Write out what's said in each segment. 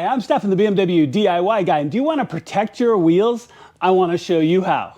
Hi, I'm Stephan, the BMW DIY guy, and do you want to protect your wheels? I want to show you how.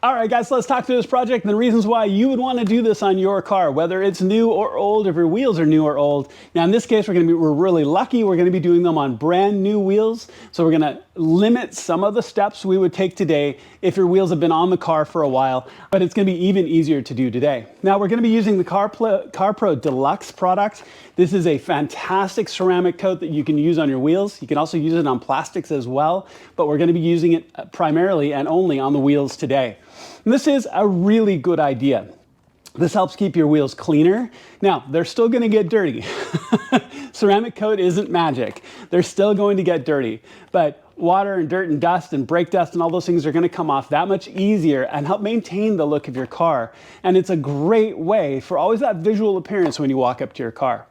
All right, guys, so let's talk through this project and the reasons why you would want to do this on your car, whether it's new or old, if your wheels are new or old. Now, in this case, we're really lucky. We're going to be doing them on brand new wheels. So we're going to limit some of the steps we would take today if your wheels have been on the car for a while, but it's going to be even easier to do today. Now, we're going to be using the CarPro Deluxe product. This is a fantastic ceramic coat that you can use on your wheels. You can also use it on plastics as well, but we're going to be using it primarily and only on the wheels today. And this is a really good idea. This helps keep your wheels cleaner. Now, they're still going to get dirty. Ceramic coat isn't magic. They're still going to get dirty, but water and dirt and dust and brake dust and all those things are going to come off that much easier and help maintain the look of your car. And it's a great way for always that visual appearance when you walk up to your car.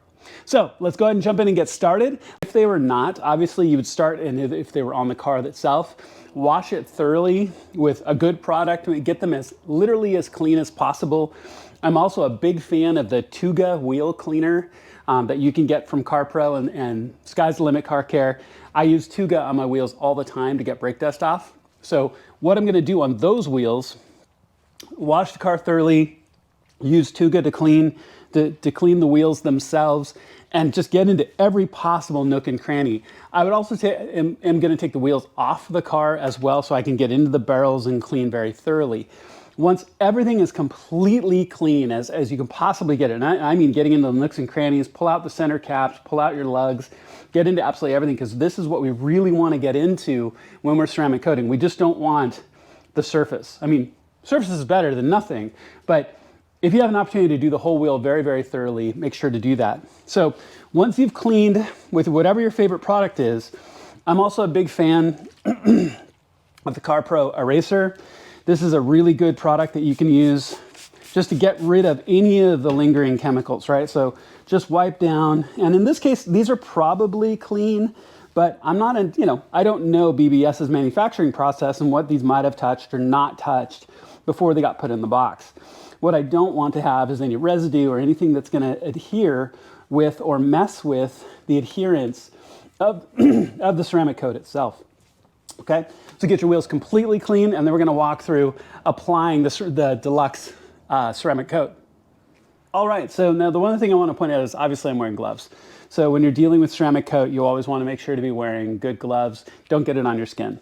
So let's go ahead and jump in and get started. If they were not, obviously you would start, and if they were on the car itself, wash it thoroughly with a good product. Get them literally as clean as possible. I'm also a big fan of the Tuga wheel cleaner that you can get from CarPro and Sky's the Limit Car Care. I use Tuga on my wheels all the time to get brake dust off. So what I'm going to do on those wheels, wash the car thoroughly, use Tuga to clean the wheels themselves, and just get into every possible nook and cranny. I would also say am going to take the wheels off the car as well so I can get into the barrels and clean very thoroughly. Once everything is completely clean as you can possibly get it, and I mean getting into the nooks and crannies, pull out the center caps, pull out your lugs, get into absolutely everything, because this is what we really want to get into when we're ceramic coating. We just don't want the surface. I mean, surface is better than nothing, but if you have an opportunity to do the whole wheel very, very thoroughly, make sure to do that. So once you've cleaned with whatever your favorite product is, I'm also a big fan of the CarPro Eraser. This is a really good product that you can use just to get rid of any of the lingering chemicals, right? So just wipe down. And in this case, these are probably clean, but I don't know BBS's manufacturing process and what these might have touched or not touched before they got put in the box. What I don't want to have is any residue or anything that's going to adhere with or mess with the adherence of, of the ceramic coat itself. Okay, so get your wheels completely clean, and then we're going to walk through applying the Deluxe ceramic coat. All right, so now the one thing I want to point out is obviously I'm wearing gloves. So when you're dealing with ceramic coat, you always want to make sure to be wearing good gloves. Don't get it on your skin.